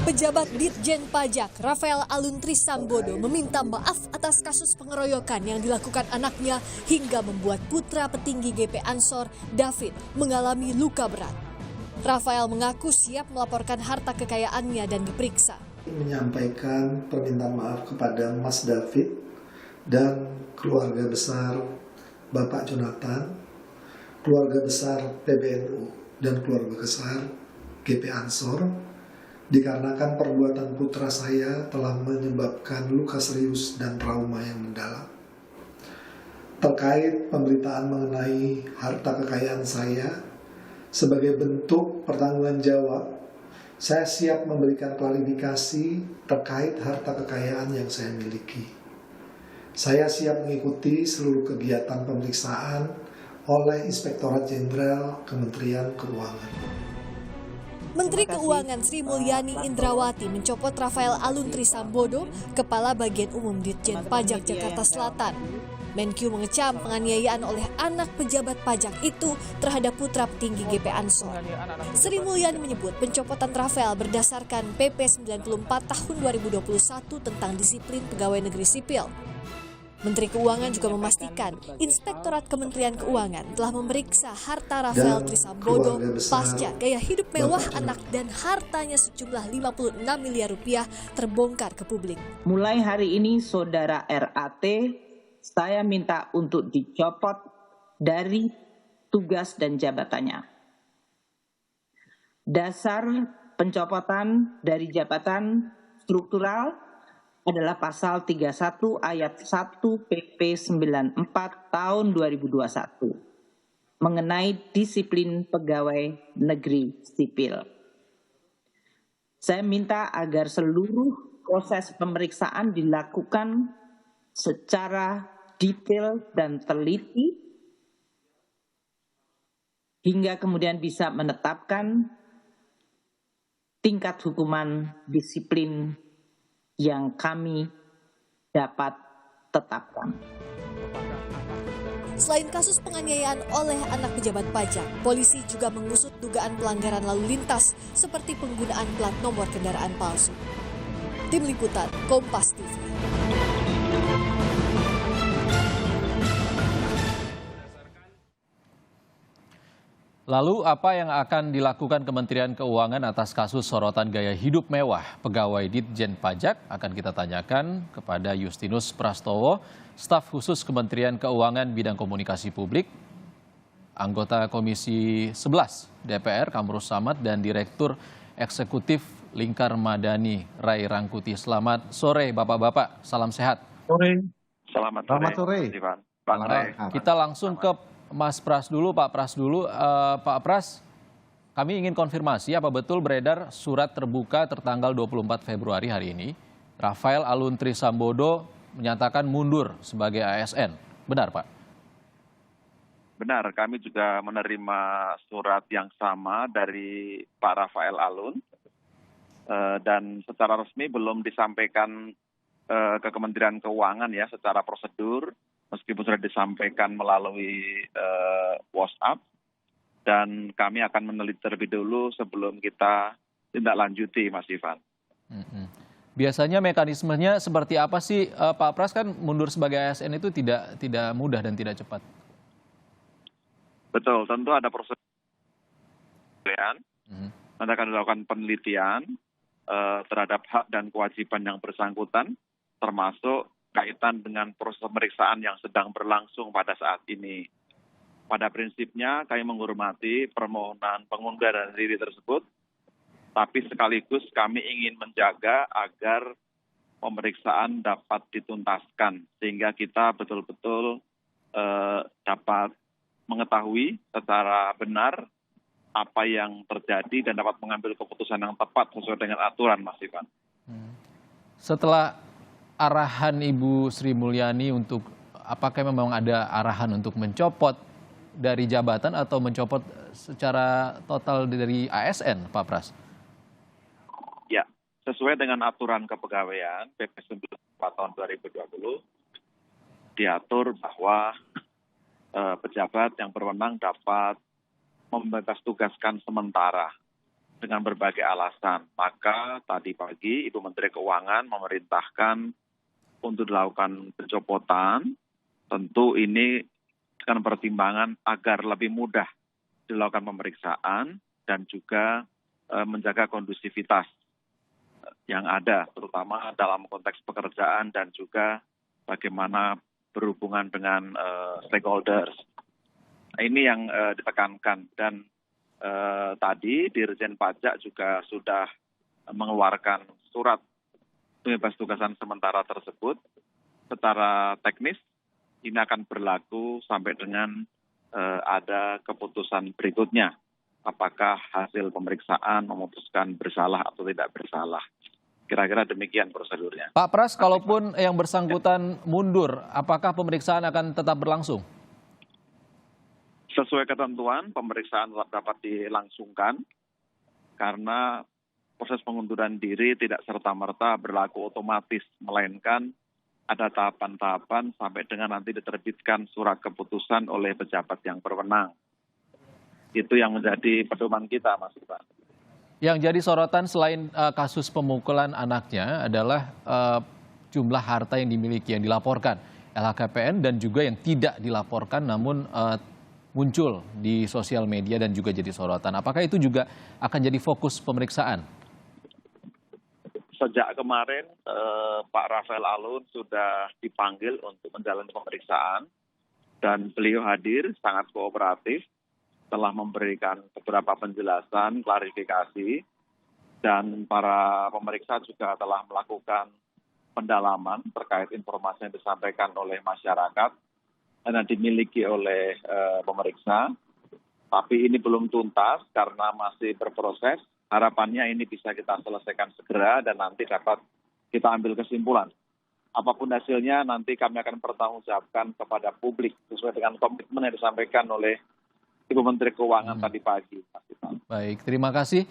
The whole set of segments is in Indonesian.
Pejabat Ditjen Pajak Rafael Aluntri Sambodo meminta maaf atas kasus pengeroyokan yang dilakukan anaknya hingga membuat putra petinggi GP Ansor, David, mengalami luka berat. Rafael mengaku siap melaporkan harta kekayaannya dan diperiksa. Menyampaikan permintaan maaf kepada Mas David dan keluarga besar Bapak Jonathan, keluarga besar PBNU dan keluarga besar GP Ansor, dikarenakan perbuatan putra saya telah menyebabkan luka serius dan trauma yang mendalam. Terkait pemberitaan mengenai harta kekayaan saya, sebagai bentuk pertanggungan jawab, saya siap memberikan klarifikasi terkait harta kekayaan yang saya miliki. Saya siap mengikuti seluruh kegiatan pemeriksaan oleh Inspektorat Jenderal Kementerian Keuangan. Menteri Keuangan Sri Mulyani Indrawati mencopot Rafael Aluntri Sambodo, Kepala Bagian Umum Ditjen Pajak Jakarta Selatan. Menkyu mengecam penganiayaan oleh anak pejabat pajak itu terhadap putra petinggi GP Ansor. Sri Mulyani menyebut pencopotan Rafael berdasarkan PP 94 tahun 2021 tentang disiplin pegawai negeri sipil. Menteri Keuangan juga memastikan Inspektorat Kementerian Keuangan telah memeriksa harta Rafael Trisambodo pasca gaya hidup mewah anak dan hartanya sejumlah 56 miliar rupiah terbongkar ke publik. Mulai hari ini Saudara RAT saya minta untuk dicopot dari tugas dan jabatannya. Dasar pencopotan dari jabatan struktural adalah pasal 31 ayat 1 PP 94 tahun 2021 mengenai disiplin pegawai negeri sipil. Saya minta agar seluruh proses pemeriksaan dilakukan secara detail dan teliti hingga kemudian bisa menetapkan tingkat hukuman disiplin yang kami dapat tetapkan. Selain kasus penganiayaan oleh anak pejabat pajak, polisi juga mengusut dugaan pelanggaran lalu lintas seperti penggunaan plat nomor kendaraan palsu. Tim Liputan Kompas TV. Lalu apa yang akan dilakukan Kementerian Keuangan atas kasus sorotan gaya hidup mewah pegawai Ditjen Pajak? Akan kita tanyakan kepada Justinus Prastowo, staf khusus Kementerian Keuangan bidang komunikasi publik, anggota Komisi 11 DPR Kamrus Samad dan Direktur Eksekutif Lingkar Madani Rai Rangkuti. Selamat sore Bapak-Bapak, salam sehat. Sore. Selamat sore. Pak Rai. Kita langsung ke Mas Pras dulu, Pak Pras dulu. Pak Pras, kami ingin konfirmasi apa betul beredar surat terbuka tertanggal 24 Februari hari ini, Rafael Aluntri Sambodo menyatakan mundur sebagai ASN. Benar, Pak? Benar, kami juga menerima surat yang sama dari Pak Rafael Alun dan secara resmi belum disampaikan ke Kementerian Keuangan ya secara prosedur. Meskipun sudah disampaikan melalui WhatsApp, dan kami akan meneliti terlebih dulu sebelum kita tindak lanjuti, Mas Ivan. Biasanya mekanismenya seperti apa sih, Pak Pras? Kan mundur sebagai ASN itu tidak mudah dan tidak cepat. Betul, tentu ada proses nanti akan dilakukan penelitian terhadap hak dan kewajiban yang bersangkutan, termasuk kaitan dengan proses pemeriksaan yang sedang berlangsung pada saat ini. Pada prinsipnya kami menghormati permohonan pengunduran diri tersebut, tapi sekaligus kami ingin menjaga agar pemeriksaan dapat dituntaskan, sehingga kita betul-betul dapat mengetahui secara benar apa yang terjadi dan dapat mengambil keputusan yang tepat sesuai dengan aturan, Mas Ivan. Setelah arahan Ibu Sri Mulyani untuk apakah memang ada arahan untuk mencopot dari jabatan atau mencopot secara total dari ASN, Pak Pras? Ya, sesuai dengan aturan kepegawaian PP 94 tahun 2020 diatur bahwa pejabat yang berwenang dapat membebas tugaskan sementara dengan berbagai alasan. Maka tadi pagi Ibu Menteri Keuangan memerintahkan untuk dilakukan pencopotan. Tentu ini dengan pertimbangan agar lebih mudah dilakukan pemeriksaan dan juga menjaga kondusivitas yang ada, terutama dalam konteks pekerjaan dan juga bagaimana berhubungan dengan stakeholders. Ini yang ditekankan dan tadi Dirjen Pajak juga sudah mengeluarkan surat pembebasan tugasan sementara tersebut. Secara teknis ini akan berlaku sampai dengan ada keputusan berikutnya. Apakah hasil pemeriksaan memutuskan bersalah atau tidak bersalah. Kira-kira demikian prosedurnya. Pak Pras, kalaupun yang bersangkutan mundur, apakah pemeriksaan akan tetap berlangsung? Sesuai ketentuan, pemeriksaan tetap dapat dilangsungkan karena proses pengunduran diri tidak serta-merta berlaku otomatis, melainkan ada tahapan-tahapan sampai dengan nanti diterbitkan surat keputusan oleh pejabat yang berwenang. Itu yang menjadi pedoman kita, Mas Ivan. Yang jadi sorotan selain kasus pemukulan anaknya adalah jumlah harta yang dimiliki, yang dilaporkan LHKPN dan juga yang tidak dilaporkan namun muncul di sosial media dan juga jadi sorotan. Apakah itu juga akan jadi fokus pemeriksaan? Sejak kemarin Pak Rafael Alun sudah dipanggil untuk menjalani pemeriksaan dan beliau hadir sangat kooperatif, telah memberikan beberapa penjelasan, klarifikasi, dan para pemeriksa juga telah melakukan pendalaman terkait informasi yang disampaikan oleh masyarakat dan dimiliki oleh pemeriksa. Tapi ini belum tuntas karena masih berproses. Harapannya ini bisa kita selesaikan segera dan nanti dapat kita ambil kesimpulan. Apapun hasilnya nanti kami akan bertanggungjawabkan kepada publik sesuai dengan komitmen yang disampaikan oleh Ibu Menteri Keuangan tadi pagi. Baik, terima kasih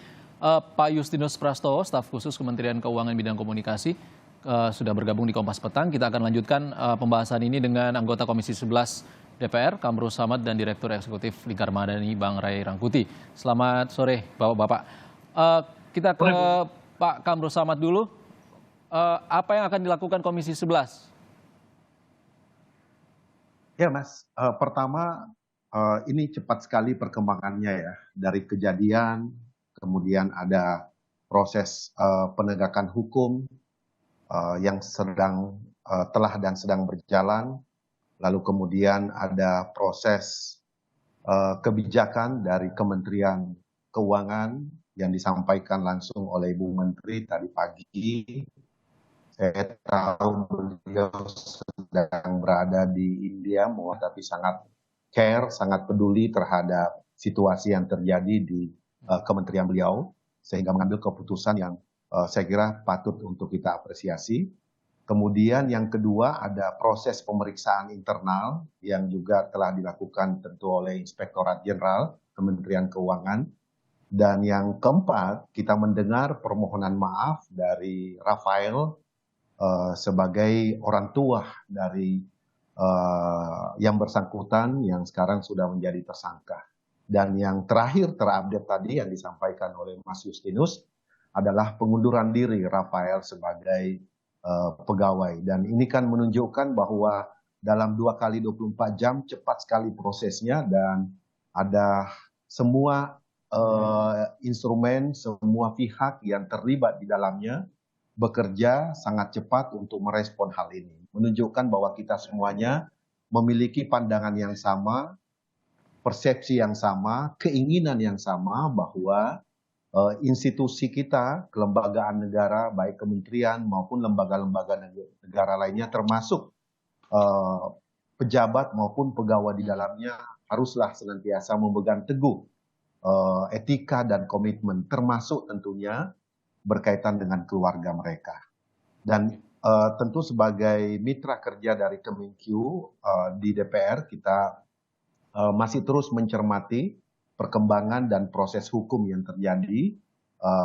Pak Justinus Prastowo, staf khusus Kementerian Keuangan bidang komunikasi, sudah bergabung di Kompas Petang. Kita akan lanjutkan pembahasan ini dengan anggota Komisi 11 DPR, Kamru Samad, dan Direktur Eksekutif Lingkar Madani, Bang Ray Rangkuti. Selamat sore, Bapak-Bapak. Kita ke Pak Kamru Samad dulu. Apa yang akan dilakukan Komisi 11? Ya, Mas. Pertama, ini cepat sekali perkembangannya ya. Dari kejadian, kemudian ada proses penegakan hukum yang telah dan sedang berjalan. Lalu kemudian ada proses kebijakan dari Kementerian Keuangan yang disampaikan langsung oleh Ibu Menteri tadi pagi. Saya tahu beliau sedang berada di India, tapi sangat care, sangat peduli terhadap situasi yang terjadi di kementerian beliau, sehingga mengambil keputusan yang saya kira patut untuk kita apresiasi. Kemudian yang kedua ada proses pemeriksaan internal yang juga telah dilakukan tentu oleh Inspektorat Jenderal Kementerian Keuangan. Dan yang keempat, kita mendengar permohonan maaf dari Rafael sebagai orang tua dari yang bersangkutan yang sekarang sudah menjadi tersangka. Dan yang terakhir terupdate tadi yang disampaikan oleh Mas Justinus adalah pengunduran diri Rafael sebagai pegawai. Dan ini kan menunjukkan bahwa dalam 2 kali 24 jam cepat sekali prosesnya dan ada semua instrumen, semua pihak yang terlibat di dalamnya bekerja sangat cepat untuk merespon hal ini. Menunjukkan bahwa kita semuanya memiliki pandangan yang sama, persepsi yang sama, keinginan yang sama bahwa institusi kita, kelembagaan negara, baik kementerian maupun lembaga-lembaga negara lainnya termasuk pejabat maupun pegawai di dalamnya haruslah senantiasa memegang teguh etika dan komitmen, termasuk tentunya berkaitan dengan keluarga mereka. Dan tentu sebagai mitra kerja dari Kemenkyu di DPR, kita masih terus mencermati perkembangan dan proses hukum yang terjadi,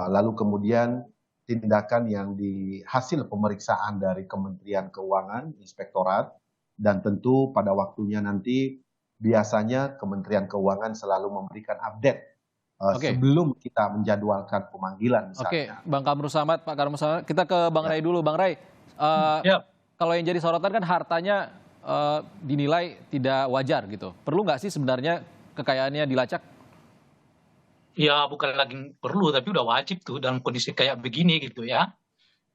lalu kemudian tindakan yang di hasil pemeriksaan dari Kementerian Keuangan, Inspektorat, dan tentu pada waktunya nanti biasanya Kementerian Keuangan selalu memberikan update Oke. sebelum kita menjadwalkan pemanggilan Oke, misalnya. Bang Kamru Samad, Pak Kamru Samad, kita ke Bang Ray dulu. Bang Ray, kalau yang jadi sorotan kan hartanya dinilai tidak wajar gitu. Perlu nggak sih sebenarnya kekayaannya dilacak? Ya bukan lagi perlu, tapi udah wajib tuh dalam kondisi kayak begini gitu ya.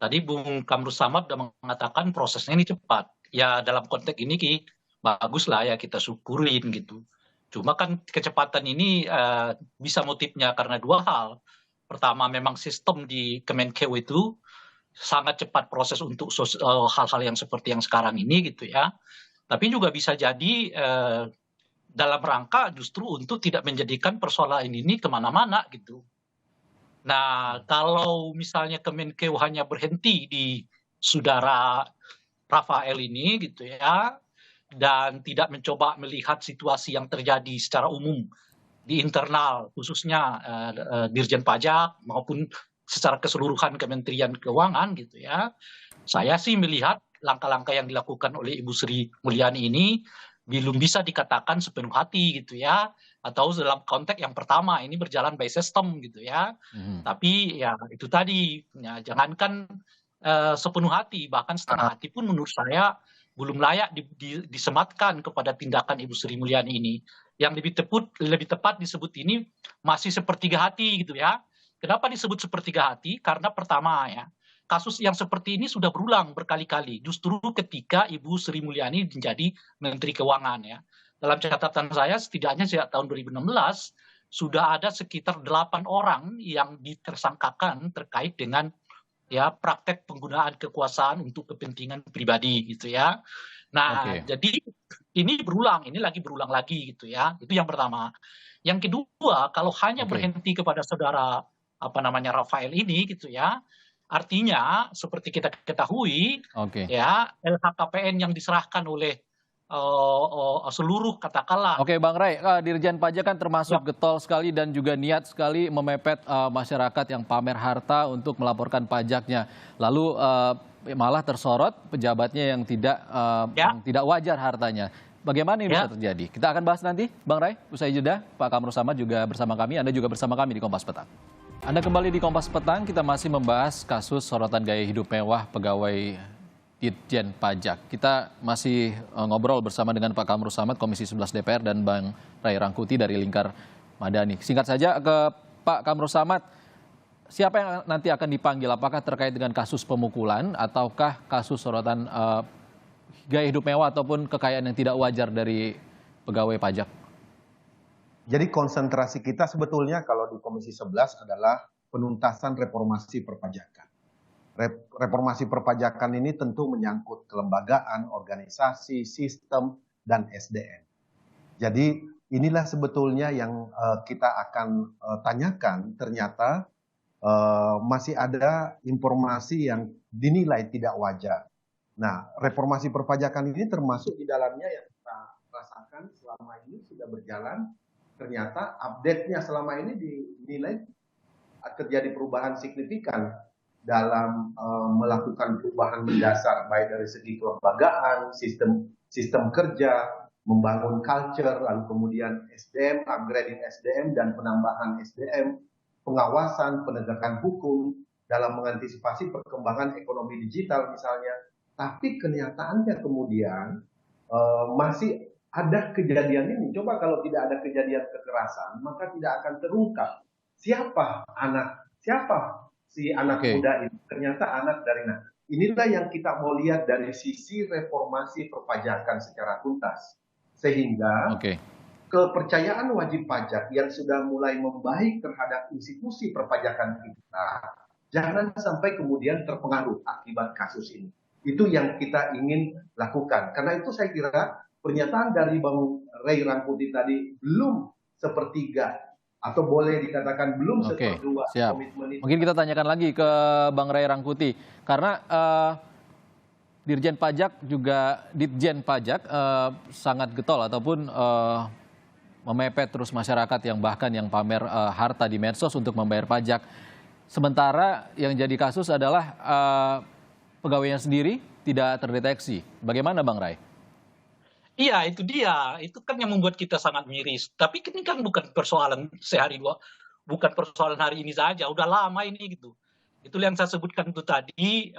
Tadi Bung Kamru Samad udah mengatakan prosesnya ini cepat. Ya dalam konteks ini bagus lah ya kita syukurin gitu. Cuma kan kecepatan ini bisa motifnya karena dua hal. Pertama memang sistem di Kemenkeu itu sangat cepat proses untuk hal-hal yang seperti yang sekarang ini gitu ya. Tapi juga bisa jadi dalam rangka justru untuk tidak menjadikan persoalan ini kemana-mana gitu. Nah kalau misalnya Kemenkeu hanya berhenti di saudara Rafael ini gitu ya, dan tidak mencoba melihat situasi yang terjadi secara umum di internal khususnya Dirjen Pajak maupun secara keseluruhan Kementerian Keuangan gitu ya. Saya sih melihat langkah-langkah yang dilakukan oleh Ibu Sri Mulyani ini belum bisa dikatakan sepenuh hati gitu ya, atau dalam konteks yang pertama ini berjalan by system gitu ya. Tapi ya itu tadi ya, jangankan sepenuh hati, bahkan setengah hati pun menurut saya belum layak disematkan kepada tindakan Ibu Sri Mulyani ini. Yang lebih tepat disebut ini masih sepertiga hati gitu ya. Kenapa disebut sepertiga hati? Karena pertama ya, kasus yang seperti ini sudah berulang berkali-kali. Justru ketika Ibu Sri Mulyani menjadi Menteri Keuangan ya. Dalam catatan saya setidaknya sejak tahun 2016 sudah ada sekitar 8 orang yang ditersangkakan terkait dengan ya praktek penggunaan kekuasaan untuk kepentingan pribadi gitu ya. Nah, jadi ini lagi berulang lagi gitu ya. Itu yang pertama. Yang kedua, kalau hanya berhenti kepada saudara Rafael ini gitu ya, artinya seperti kita ketahui ya LHKPN yang diserahkan oleh seluruh katakanlah. Oke Bang Ray, Dirjen Pajak kan termasuk getol sekali dan juga niat sekali memepet masyarakat yang pamer harta untuk melaporkan pajaknya. Lalu malah tersorot pejabatnya yang tidak wajar hartanya. Bagaimana ini bisa terjadi? Kita akan bahas nanti, Bang Ray, usai jeda. Pak Kamru Samad juga bersama kami, Anda juga bersama kami di Kompas Petang. Anda kembali di Kompas Petang, kita masih membahas kasus sorotan gaya hidup mewah pegawai Ditjen Pajak. Kita masih ngobrol bersama dengan Pak Kamru Samad, Komisi 11 DPR, dan Bang Ray Rangkuti dari Lingkar Madani. Singkat saja ke Pak Kamru Samad, siapa yang nanti akan dipanggil? Apakah terkait dengan kasus pemukulan ataukah kasus sorotan gaya hidup mewah ataupun kekayaan yang tidak wajar dari pegawai pajak? Jadi konsentrasi kita sebetulnya kalau di Komisi 11 adalah penuntasan reformasi perpajakan. Reformasi perpajakan ini tentu menyangkut kelembagaan, organisasi, sistem, dan SDM. Jadi inilah sebetulnya yang kita akan tanyakan. Ternyata masih ada informasi yang dinilai tidak wajar. Nah, reformasi perpajakan ini termasuk di dalamnya yang kita rasakan selama ini sudah berjalan. Ternyata update-nya selama ini dinilai terjadi perubahan signifikan dalam melakukan perubahan mendasar baik dari segi kelembagaan, sistem kerja, membangun culture, lalu kemudian SDM, upgrading SDM dan penambahan SDM, pengawasan, penegakan hukum dalam mengantisipasi perkembangan ekonomi digital misalnya. Tapi kenyataannya kemudian masih ada kejadian ini. Coba kalau tidak ada kejadian kekerasan, maka tidak akan terungkap siapa si anak muda ini. Ternyata anak dari inilah yang kita mau lihat dari sisi reformasi perpajakan secara tuntas. Sehingga kepercayaan wajib pajak yang sudah mulai membaik terhadap institusi perpajakan kita, jangan sampai kemudian terpengaruh akibat kasus ini. Itu yang kita ingin lakukan. Karena itu saya kira pernyataan dari Bang Ray Rangkuti tadi belum sepertiga atau boleh dikatakan belum seperdua komitmen itu. Mungkin kita tanyakan lagi ke Bang Ray Rangkuti karena Dirjen Pajak juga Ditjen Pajak sangat getol ataupun memepet terus masyarakat yang bahkan yang pamer harta di medsos untuk membayar pajak. Sementara yang jadi kasus adalah pegawainya sendiri tidak terdeteksi. Bagaimana Bang Ray? Iya, itu dia. Itu kan yang membuat kita sangat miris. Tapi ini kan bukan persoalan sehari dua. bukan persoalan hari ini saja, udah lama ini gitu. Itu yang saya sebutkan itu tadi,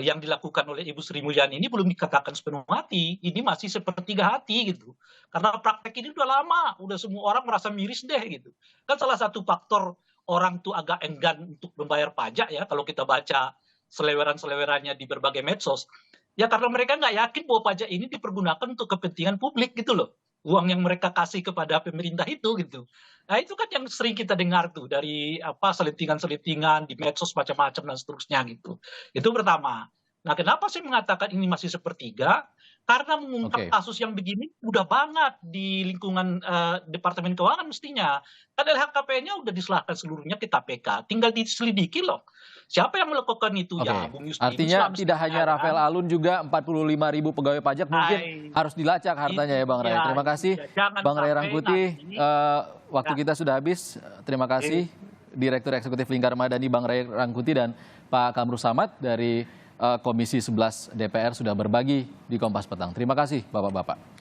yang dilakukan oleh Ibu Sri Mulyani ini belum dikatakan sepenuh hati, ini masih sepertiga hati gitu. Karena praktek ini udah lama, udah semua orang merasa miris deh gitu. Kan salah satu faktor orang tuh agak enggan untuk membayar pajak ya, kalau kita baca seleweran-selewerannya di berbagai medsos, ya karena mereka nggak yakin bahwa pajak ini dipergunakan untuk kepentingan publik gitu loh. Uang yang mereka kasih kepada pemerintah itu gitu. Nah itu kan yang sering kita dengar tuh dari selentingan-selentingan di medsos macam-macam dan seterusnya gitu. Itu pertama. Nah kenapa saya mengatakan ini masih sepertiga? Karena mengungkap Oke. kasus yang begini udah banget di lingkungan Departemen Keuangan mestinya. Kan LHKPN-nya udah diserahkan seluruhnya ke KPK. Tinggal diselidiki loh. Siapa yang melakukan itu? Oke. Ya Bung Justinus Artinya lah tidak mestinya, hanya kan? Rafael Alun, juga 45.000 pegawai pajak mungkin harus dilacak hartanya ya Bang Ray. Iya, Terima kasih jangan Bang Ray sampai Rangkuti. nanti- Waktu kita sudah habis. Terima kasih Direktur Eksekutif Lingkar Madani Bang Ray Rangkuti dan Pak Kamru Samad dari Komisi 11 DPR sudah berbagi di Kompas Petang. Terima kasih Bapak-Bapak.